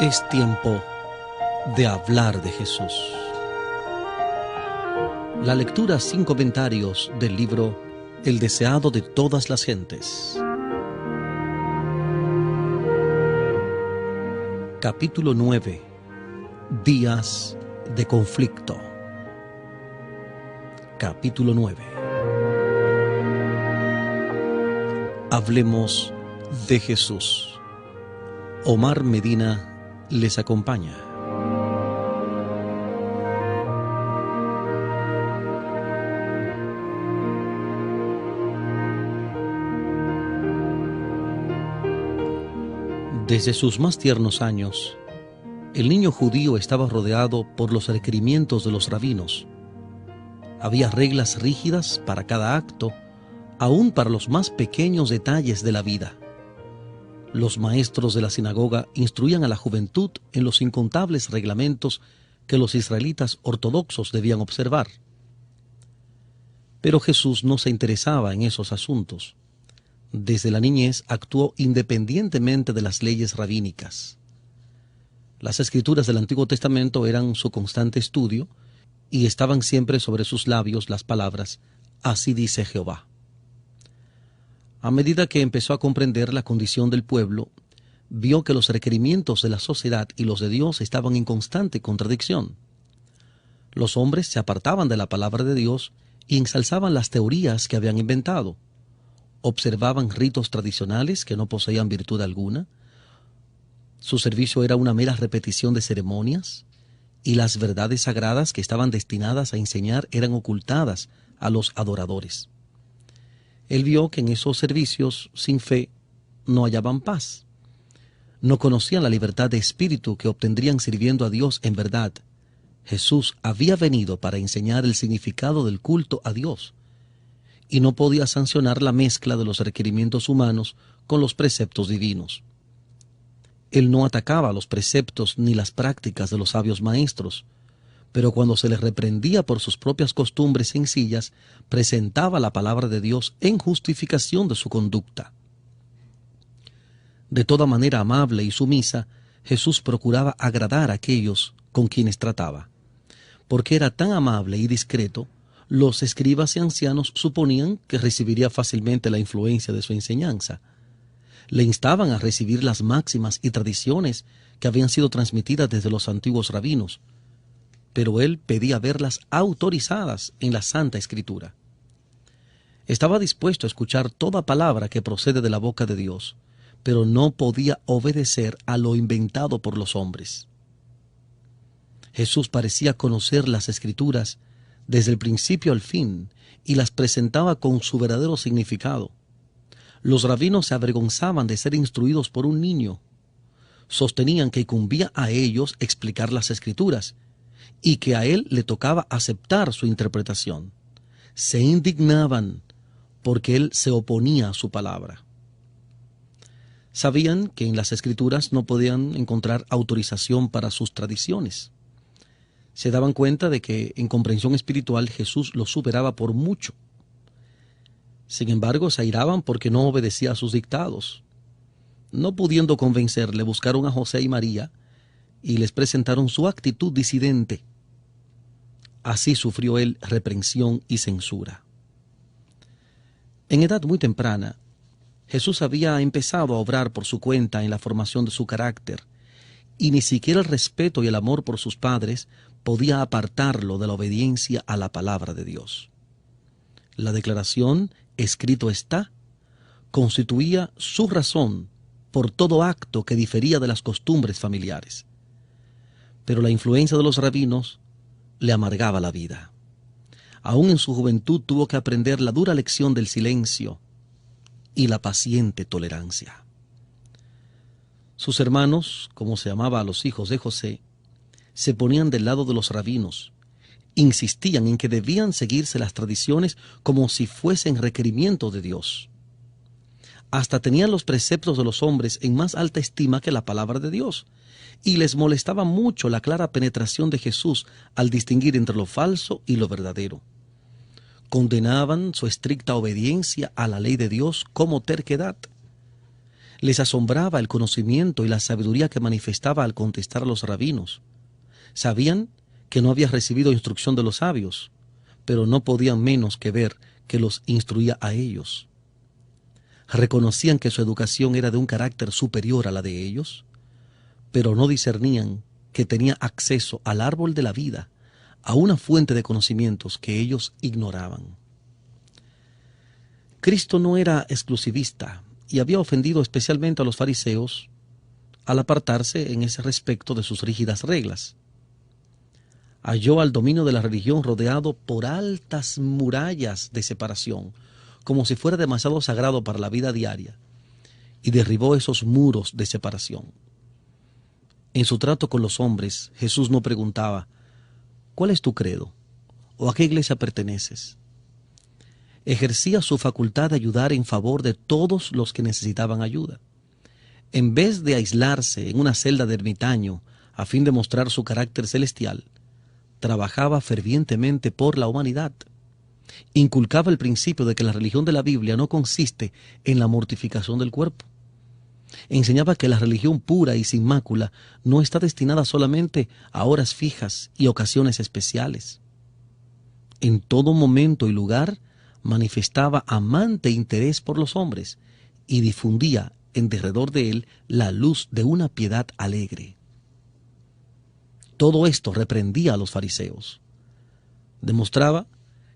Es tiempo de hablar de Jesús. La lectura sin comentarios del libro El deseado de todas las gentes. Capítulo 9. Días de conflicto. Capítulo 9. Hablemos de Jesús. Omar Medina les acompaña. Desde sus más tiernos años, el niño judío estaba rodeado por los requerimientos de los rabinos. Había reglas rígidas para cada acto, aún para los más pequeños detalles de la vida. Los maestros de la sinagoga instruían a la juventud en los incontables reglamentos que los israelitas ortodoxos debían observar. Pero Jesús no se interesaba en esos asuntos. Desde la niñez actuó independientemente de las leyes rabínicas. Las escrituras del Antiguo Testamento eran su constante estudio y estaban siempre sobre sus labios las palabras: «Así dice Jehová». A medida que empezó a comprender la condición del pueblo, vio que los requerimientos de la sociedad y los de Dios estaban en constante contradicción. Los hombres se apartaban de la palabra de Dios y ensalzaban las teorías que habían inventado. Observaban ritos tradicionales que no poseían virtud alguna. Su servicio era una mera repetición de ceremonias, y las verdades sagradas que estaban destinadas a enseñar eran ocultadas a los adoradores. Él vio que en esos servicios sin fe no hallaban paz. No conocían la libertad de espíritu que obtendrían sirviendo a Dios en verdad. Jesús había venido para enseñar el significado del culto a Dios, y no podía sancionar la mezcla de los requerimientos humanos con los preceptos divinos. Él no atacaba los preceptos ni las prácticas de los sabios maestros, pero cuando se les reprendía por sus propias costumbres sencillas, presentaba la palabra de Dios en justificación de su conducta. De toda manera amable y sumisa, Jesús procuraba agradar a aquellos con quienes trataba. Porque era tan amable y discreto, los escribas y ancianos suponían que recibiría fácilmente la influencia de su enseñanza. Le instaban a recibir las máximas y tradiciones que habían sido transmitidas desde los antiguos rabinos, pero él pedía verlas autorizadas en la Santa Escritura. Estaba dispuesto a escuchar toda palabra que procede de la boca de Dios, pero no podía obedecer a lo inventado por los hombres. Jesús parecía conocer las Escrituras desde el principio al fin y las presentaba con su verdadero significado. Los rabinos se avergonzaban de ser instruidos por un niño. Sostenían que incumbía a ellos explicar las Escrituras y que a él le tocaba aceptar su interpretación. Se indignaban porque él se oponía a su palabra. Sabían que en las Escrituras no podían encontrar autorización para sus tradiciones. Se daban cuenta de que en comprensión espiritual Jesús los superaba por mucho. Sin embargo, se airaban porque no obedecía a sus dictados. No pudiendo convencerle, buscaron a José y María y les presentaron su actitud disidente. Así sufrió él reprensión y censura. En edad muy temprana, Jesús había empezado a obrar por su cuenta en la formación de su carácter, y ni siquiera el respeto y el amor por sus padres podía apartarlo de la obediencia a la palabra de Dios. La declaración «escrito está» constituía su razón por todo acto que difería de las costumbres familiares. Pero la influencia de los rabinos le amargaba la vida. Aún en su juventud tuvo que aprender la dura lección del silencio y la paciente tolerancia. Sus hermanos, como se llamaba a los hijos de José, se ponían del lado de los rabinos, insistían en que debían seguirse las tradiciones como si fuesen requerimiento de Dios. Hasta tenían los preceptos de los hombres en más alta estima que la palabra de Dios, y les molestaba mucho la clara penetración de Jesús al distinguir entre lo falso y lo verdadero. Condenaban su estricta obediencia a la ley de Dios como terquedad. Les asombraba el conocimiento y la sabiduría que manifestaba al contestar a los rabinos. Sabían que no había recibido instrucción de los sabios, pero no podían menos que ver que los instruía a ellos. Reconocían que su educación era de un carácter superior a la de ellos, pero no discernían que tenía acceso al árbol de la vida, a una fuente de conocimientos que ellos ignoraban. Cristo no era exclusivista y había ofendido especialmente a los fariseos al apartarse en ese respecto de sus rígidas reglas. Halló al dominio de la religión rodeado por altas murallas de separación, como si fuera demasiado sagrado para la vida diaria, y derribó esos muros de separación. En su trato con los hombres, Jesús no preguntaba, ¿cuál es tu credo? ¿O a qué iglesia perteneces? Ejercía su facultad de ayudar en favor de todos los que necesitaban ayuda. En vez de aislarse en una celda de ermitaño a fin de mostrar su carácter celestial, trabajaba fervientemente por la humanidad. Inculcaba el principio de que la religión de la Biblia no consiste en la mortificación del cuerpo. Enseñaba que la religión pura y sin mácula no está destinada solamente a horas fijas y ocasiones especiales. En todo momento y lugar manifestaba amante interés por los hombres y difundía en derredor de él la luz de una piedad alegre. Todo esto reprendía a los fariseos. Demostraba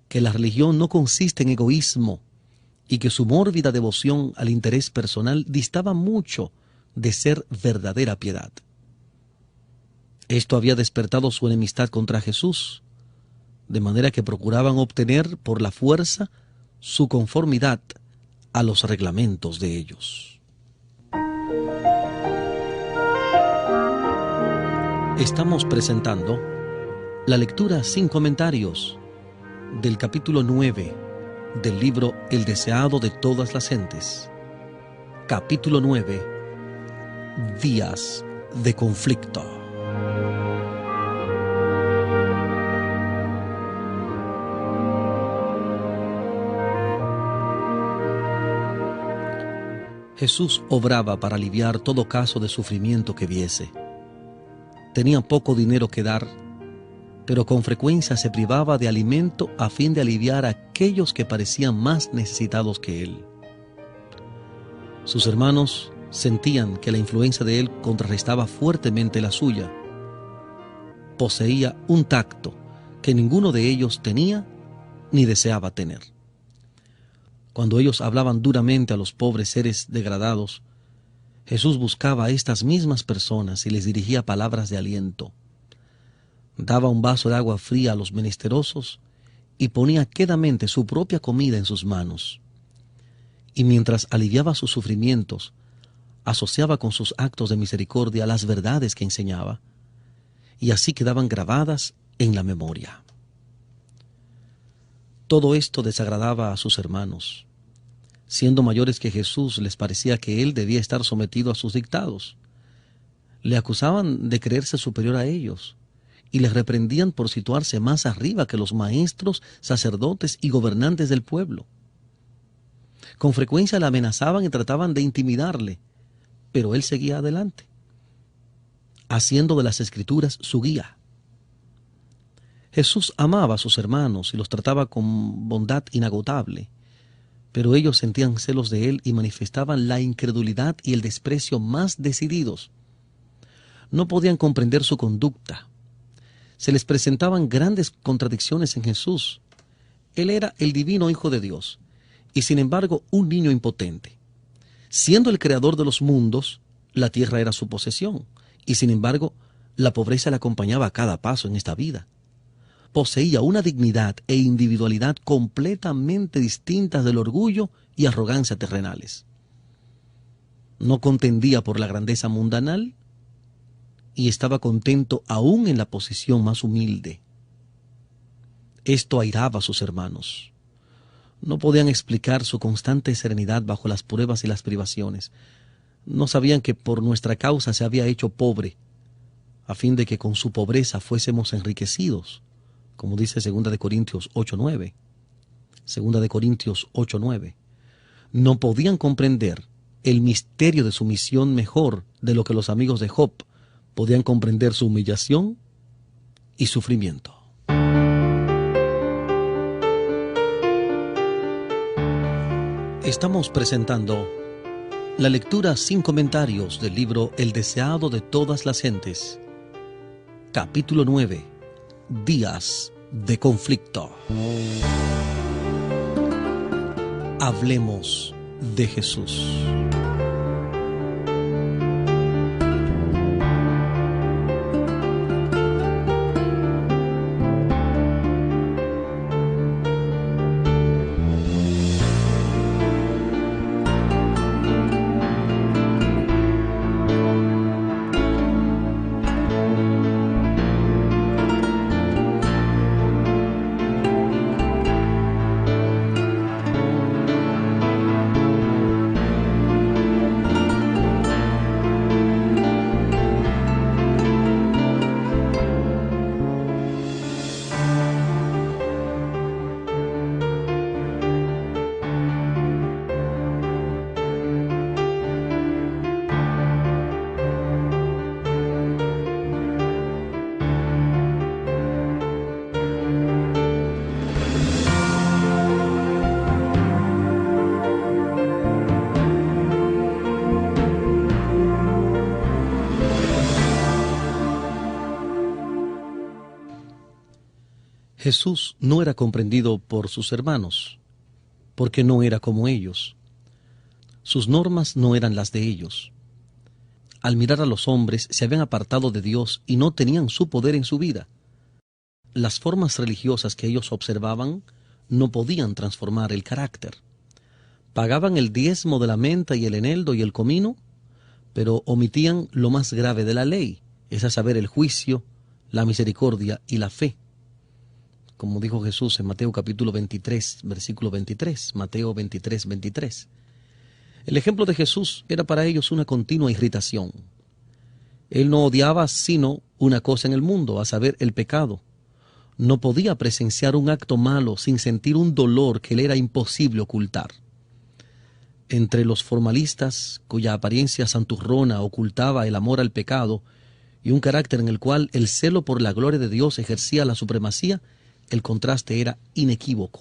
que la religión no consiste en egoísmo y que su mórbida devoción al interés personal distaba mucho de ser verdadera piedad. Esto había despertado su enemistad contra Jesús, de manera que procuraban obtener por la fuerza su conformidad a los reglamentos de ellos. Estamos presentando la lectura sin comentarios del capítulo 9 del libro El deseado de todas las gentes. Capítulo 9. Días de conflicto. Jesús obraba para aliviar todo caso de sufrimiento que viese. Tenía poco dinero que dar, pero con frecuencia se privaba de alimento a fin de aliviar a aquellos que parecían más necesitados que él. Sus hermanos sentían que la influencia de él contrarrestaba fuertemente la suya. Poseía un tacto que ninguno de ellos tenía ni deseaba tener. Cuando ellos hablaban duramente a los pobres seres degradados, Jesús buscaba a estas mismas personas y les dirigía palabras de aliento. Daba un vaso de agua fría a los menesterosos y ponía quedamente su propia comida en sus manos. Y mientras aliviaba sus sufrimientos, asociaba con sus actos de misericordia las verdades que enseñaba, y así quedaban grabadas en la memoria. Todo esto desagradaba a sus hermanos. Siendo mayores que Jesús, les parecía que él debía estar sometido a sus dictados. Le acusaban de creerse superior a ellos y les reprendían por situarse más arriba que los maestros, sacerdotes y gobernantes del pueblo. Con frecuencia le amenazaban y trataban de intimidarle, pero él seguía adelante, haciendo de las Escrituras su guía. Jesús amaba a sus hermanos y los trataba con bondad inagotable, pero ellos sentían celos de él y manifestaban la incredulidad y el desprecio más decididos. No podían comprender su conducta. Se les presentaban grandes contradicciones en Jesús. Él era el divino Hijo de Dios y sin embargo un niño impotente. Siendo el creador de los mundos, la tierra era su posesión y sin embargo la pobreza le acompañaba a cada paso en esta vida. Poseía una dignidad e individualidad completamente distintas del orgullo y arrogancia terrenales. No contendía por la grandeza mundanal y estaba contento aún en la posición más humilde. Esto airaba a sus hermanos. No podían explicar su constante serenidad bajo las pruebas y las privaciones. No sabían que por nuestra causa se había hecho pobre, a fin de que con su pobreza fuésemos enriquecidos, como dice 2 Corintios 8:9. 2 Corintios 8:9. No podían comprender el misterio de su misión mejor de lo que los amigos de Job podían comprender su humillación y sufrimiento. Estamos presentando la lectura sin comentarios del libro El deseado de todas las gentes, capítulo 9, Días de conflicto. Hablemos de Jesús. Jesús no era comprendido por sus hermanos, porque no era como ellos. Sus normas no eran las de ellos. Al mirar a los hombres, se habían apartado de Dios y no tenían su poder en su vida. Las formas religiosas que ellos observaban no podían transformar el carácter. Pagaban el diezmo de la menta y el eneldo y el comino, pero omitían lo más grave de la ley, es a saber, el juicio, la misericordia y la fe. Como dijo Jesús en Mateo capítulo 23, versículo 23, Mateo 23, 23. El ejemplo de Jesús era para ellos una continua irritación. Él no odiaba sino una cosa en el mundo, a saber, el pecado. No podía presenciar un acto malo sin sentir un dolor que le era imposible ocultar. Entre los formalistas, cuya apariencia santurrona ocultaba el amor al pecado y un carácter en el cual el celo por la gloria de Dios ejercía la supremacía, el contraste era inequívoco.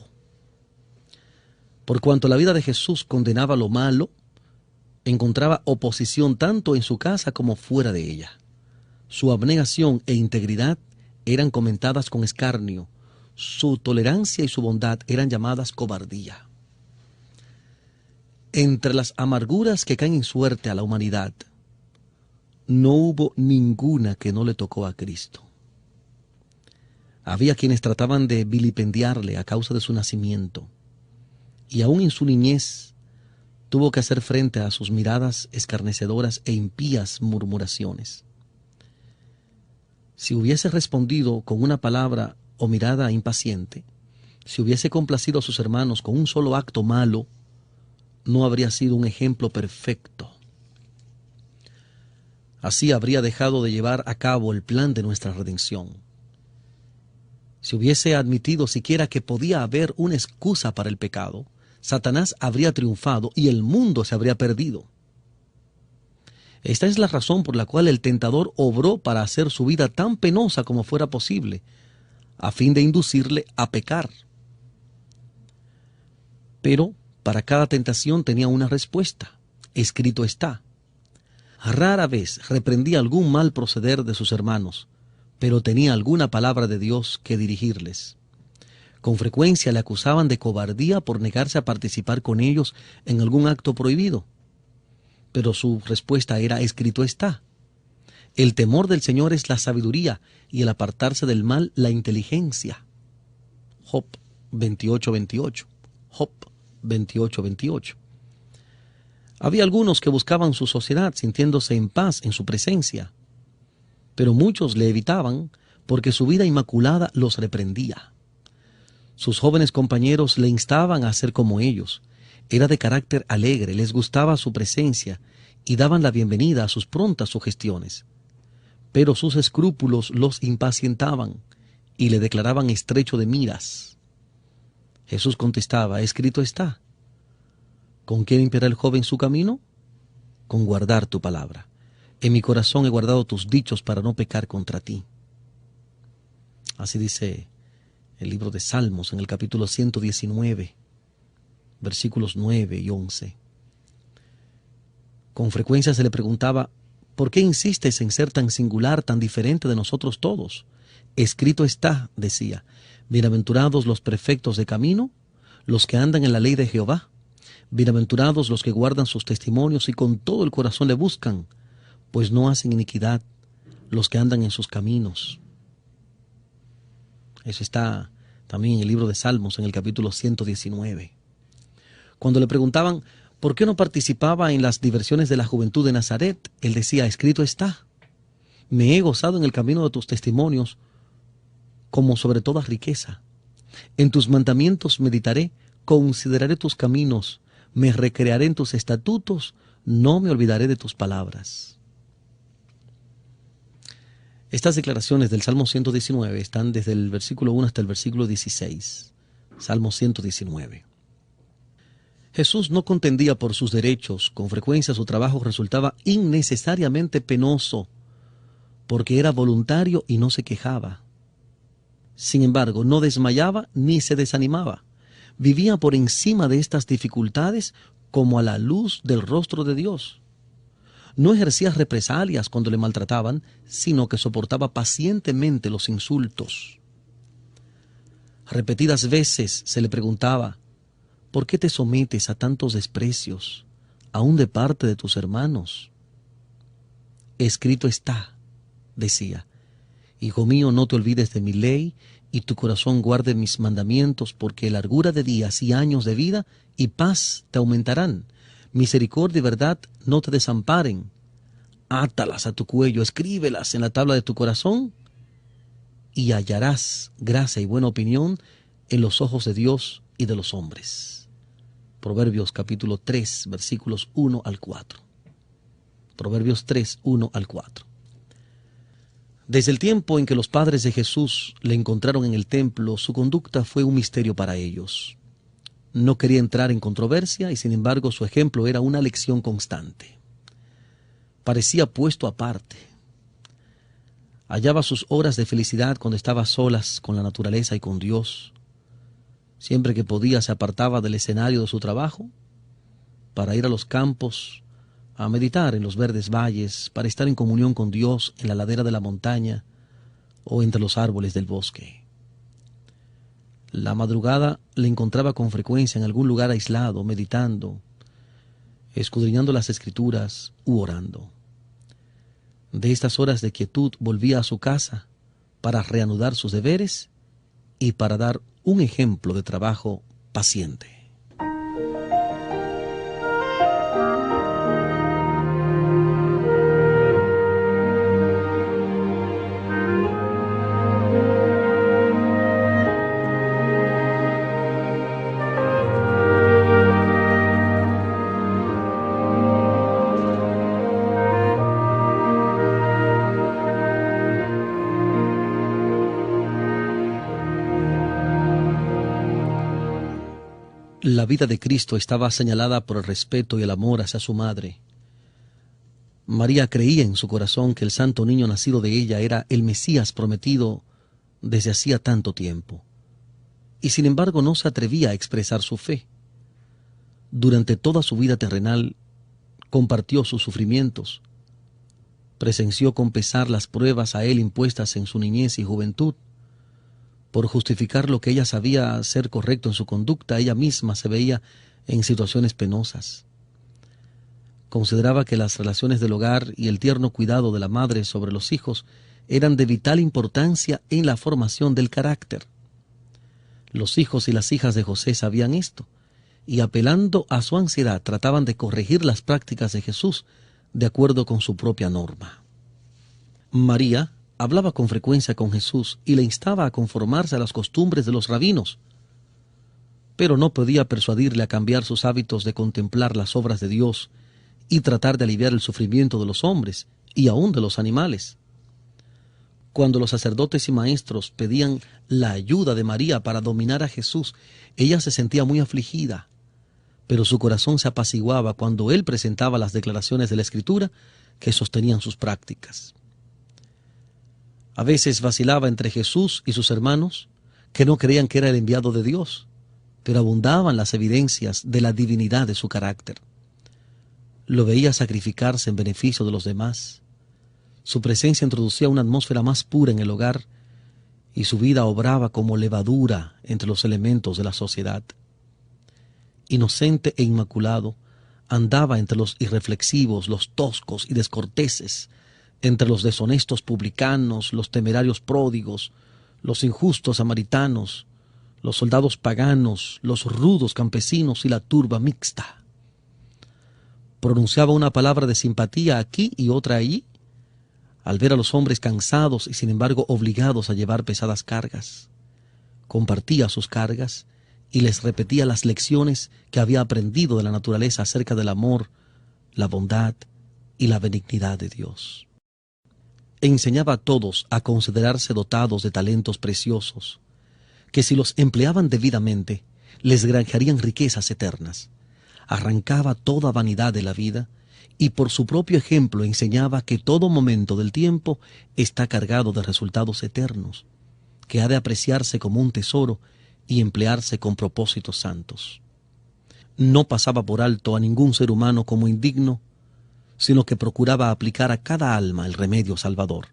Por cuanto la vida de Jesús condenaba lo malo, encontraba oposición tanto en su casa como fuera de ella. Su abnegación e integridad eran comentadas con escarnio, su tolerancia y su bondad eran llamadas cobardía. Entre las amarguras que caen en suerte a la humanidad, no hubo ninguna que no le tocó a Cristo. Había quienes trataban de vilipendiarle a causa de su nacimiento, y aún en su niñez tuvo que hacer frente a sus miradas escarnecedoras e impías murmuraciones. Si hubiese respondido con una palabra o mirada impaciente, si hubiese complacido a sus hermanos con un solo acto malo, no habría sido un ejemplo perfecto. Así habría dejado de llevar a cabo el plan de nuestra redención. Si hubiese admitido siquiera que podía haber una excusa para el pecado, Satanás habría triunfado y el mundo se habría perdido. Esta es la razón por la cual el tentador obró para hacer su vida tan penosa como fuera posible, a fin de inducirle a pecar. Pero para cada tentación tenía una respuesta. Escrito está. Rara vez reprendía algún mal proceder de sus hermanos, pero tenía alguna palabra de Dios que dirigirles. Con frecuencia le acusaban de cobardía por negarse a participar con ellos en algún acto prohibido. Pero su respuesta era: escrito está. El temor del Señor es la sabiduría y el apartarse del mal la inteligencia. Job 28:28. Job 28:28. Había algunos que buscaban su sociedad sintiéndose en paz en su presencia, pero muchos le evitaban porque su vida inmaculada los reprendía. Sus jóvenes compañeros le instaban a ser como ellos. Era de carácter alegre, les gustaba su presencia y daban la bienvenida a sus prontas sugestiones. Pero sus escrúpulos los impacientaban y le declaraban estrecho de miras. Jesús contestaba: escrito está. ¿Con quién impera el joven su camino? con guardar tu palabra. En mi corazón he guardado tus dichos para no pecar contra ti. Así dice el libro de Salmos en el capítulo 119, versículos 9 y 11. Con frecuencia se le preguntaba, ¿por qué insistes en ser tan singular, tan diferente de nosotros todos? Escrito está, decía, bienaventurados los perfectos de camino, los que andan en la ley de Jehová. Bienaventurados los que guardan sus testimonios y con todo el corazón le buscan, pues no hacen iniquidad los que andan en sus caminos. Eso está también en el libro de Salmos, en el capítulo 119. Cuando le preguntaban por qué no participaba en las diversiones de la juventud de Nazaret, él decía, escrito está, me he gozado en el camino de tus testimonios como sobre toda riqueza. En tus mandamientos meditaré, consideraré tus caminos, me recrearé en tus estatutos, no me olvidaré de tus palabras. Estas declaraciones del Salmo 119 están desde el versículo 1 hasta el versículo 16. Salmo 119. Jesús no contendía por sus derechos. Con frecuencia su trabajo resultaba innecesariamente penoso, porque era voluntario y no se quejaba. Sin embargo, no desmayaba ni se desanimaba. Vivía por encima de estas dificultades como a la luz del rostro de Dios. No ejercía represalias cuando le maltrataban, sino que soportaba pacientemente los insultos. Repetidas veces se le preguntaba, ¿por qué te sometes a tantos desprecios, aun de parte de tus hermanos? Escrito está, decía, Hijo mío, no te olvides de mi ley, y tu corazón guarde mis mandamientos, porque largura de días y años de vida y paz te aumentarán. Misericordia y verdad no te desamparen. Átalas a tu cuello, escríbelas en la tabla de tu corazón, y hallarás gracia y buena opinión en los ojos de Dios y de los hombres. Proverbios capítulo 3, versículos 1 al 4. Proverbios 3, 1 al 4. Desde el tiempo en que los padres de Jesús le encontraron en el templo, su conducta fue un misterio para ellos. No quería entrar en controversia y sin embargo su ejemplo era una lección constante. Parecía puesto aparte. Hallaba sus horas de felicidad cuando estaba a solas con la naturaleza y con Dios. Siempre que podía se apartaba del escenario de su trabajo para ir a los campos, a meditar en los verdes valles, para estar en comunión con Dios en la ladera de la montaña o entre los árboles del bosque. La madrugada le encontraba con frecuencia en algún lugar aislado, meditando, escudriñando las Escrituras u orando. De estas horas de quietud volvía a su casa para reanudar sus deberes y para dar un ejemplo de trabajo paciente. La vida de Cristo estaba señalada por el respeto y el amor hacia su madre. María creía en su corazón que el santo niño nacido de ella era el Mesías prometido desde hacía tanto tiempo, y sin embargo no se atrevía a expresar su fe. Durante toda su vida terrenal compartió sus sufrimientos, presenció con pesar las pruebas a él impuestas en su niñez y juventud. Por justificar lo que ella sabía ser correcto en su conducta, ella misma se veía en situaciones penosas. Consideraba que las relaciones del hogar y el tierno cuidado de la madre sobre los hijos eran de vital importancia en la formación del carácter. Los hijos y las hijas de José sabían esto, y apelando a su ansiedad trataban de corregir las prácticas de Jesús de acuerdo con su propia norma. María hablaba con frecuencia con Jesús y le instaba a conformarse a las costumbres de los rabinos, pero no podía persuadirle a cambiar sus hábitos de contemplar las obras de Dios y tratar de aliviar el sufrimiento de los hombres y aún de los animales. Cuando los sacerdotes y maestros pedían la ayuda de María para dominar a Jesús, ella se sentía muy afligida, pero su corazón se apaciguaba cuando él presentaba las declaraciones de la Escritura que sostenían sus prácticas. A veces vacilaba entre Jesús y sus hermanos, que no creían que era el enviado de Dios, pero abundaban las evidencias de la divinidad de su carácter. Lo veía sacrificarse en beneficio de los demás. Su presencia introducía una atmósfera más pura en el hogar y su vida obraba como levadura entre los elementos de la sociedad. Inocente e inmaculado, andaba entre los irreflexivos, los toscos y descorteses, entre los deshonestos publicanos, los temerarios pródigos, los injustos samaritanos, los soldados paganos, los rudos campesinos y la turba mixta. Pronunciaba una palabra de simpatía aquí y otra allí, al ver a los hombres cansados y sin embargo obligados a llevar pesadas cargas. Compartía sus cargas y les repetía las lecciones que había aprendido de la naturaleza acerca del amor, la bondad y la benignidad de Dios. Enseñaba a todos a considerarse dotados de talentos preciosos, que si los empleaban debidamente, les granjearían riquezas eternas. Arrancaba toda vanidad de la vida y por su propio ejemplo enseñaba que todo momento del tiempo está cargado de resultados eternos, que ha de apreciarse como un tesoro y emplearse con propósitos santos. No pasaba por alto a ningún ser humano como indigno, sino que procuraba aplicar a cada alma el remedio salvador.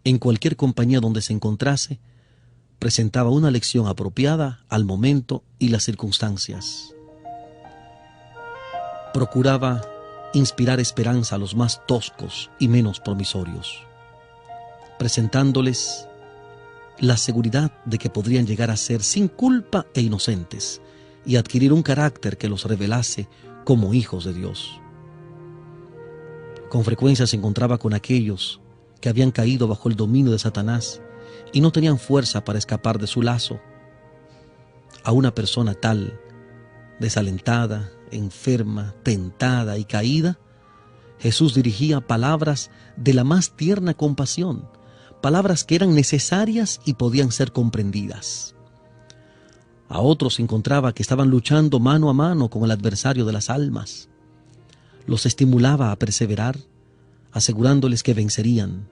En cualquier compañía donde se encontrase, presentaba una lección apropiada al momento y las circunstancias. Procuraba inspirar esperanza a los más toscos y menos promisorios, presentándoles la seguridad de que podrían llegar a ser sin culpa e inocentes y adquirir un carácter que los revelase como hijos de Dios. Con frecuencia se encontraba con aquellos que habían caído bajo el dominio de Satanás y no tenían fuerza para escapar de su lazo. A una persona tal, desalentada, enferma, tentada y caída, Jesús dirigía palabras de la más tierna compasión, palabras que eran necesarias y podían ser comprendidas. A otros encontraba que estaban luchando mano a mano con el adversario de las almas. Los estimulaba a perseverar, asegurándoles que vencerían,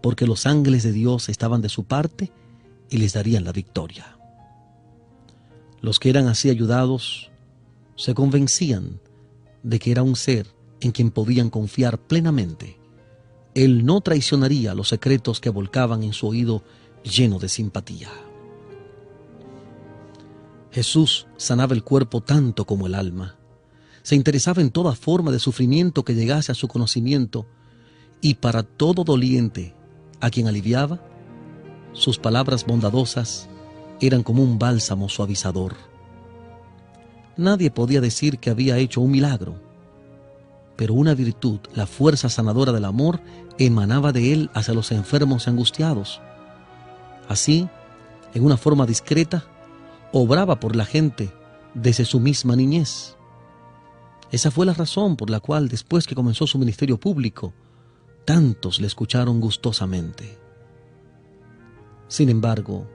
porque los ángeles de Dios estaban de su parte y les darían la victoria. Los que eran así ayudados se convencían de que era un ser en quien podían confiar plenamente. Él no traicionaría los secretos que volcaban en su oído lleno de simpatía. Jesús sanaba el cuerpo tanto como el alma. Se interesaba en toda forma de sufrimiento que llegase a su conocimiento, y para todo doliente a quien aliviaba, sus palabras bondadosas eran como un bálsamo suavizador. Nadie podía decir que había hecho un milagro, pero una virtud, la fuerza sanadora del amor, emanaba de él hacia los enfermos y angustiados. Así, en una forma discreta, obraba por la gente desde su misma niñez. Esa fue la razón por la cual, después que comenzó su ministerio público, tantos le escucharon gustosamente. Sin embargo,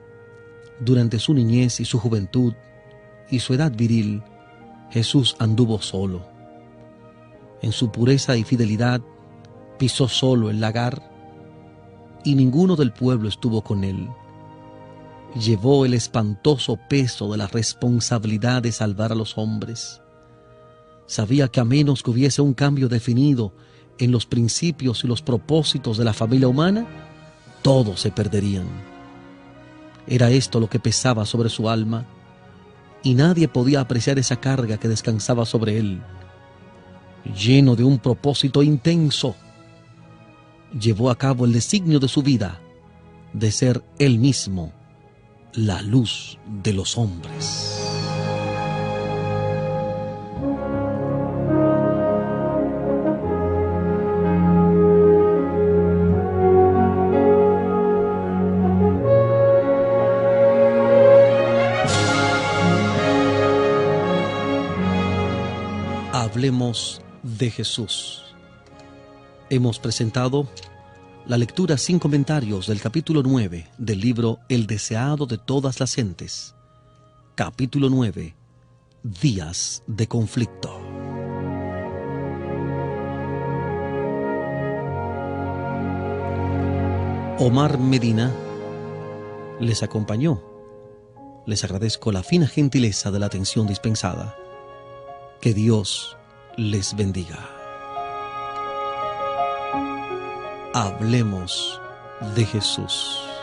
durante su niñez y su juventud y su edad viril, Jesús anduvo solo. En su pureza y fidelidad, pisó solo el lagar y ninguno del pueblo estuvo con él. Llevó el espantoso peso de la responsabilidad de salvar a los hombres. Sabía que a menos que hubiese un cambio definido en los principios y los propósitos de la familia humana, todos se perderían. Era esto lo que pesaba sobre su alma, y nadie podía apreciar esa carga que descansaba sobre él. Lleno de un propósito intenso, llevó a cabo el designio de su vida de ser él mismo la luz de los hombres. Hablemos de Jesús. Hemos presentado la lectura sin comentarios del capítulo 9 del libro El deseado de todas las gentes. Capítulo 9. días de conflicto. Omar Medina les acompañó. Les agradezco la fina gentileza de la atención dispensada. Que Dios les bendiga. Hablemos de Jesús.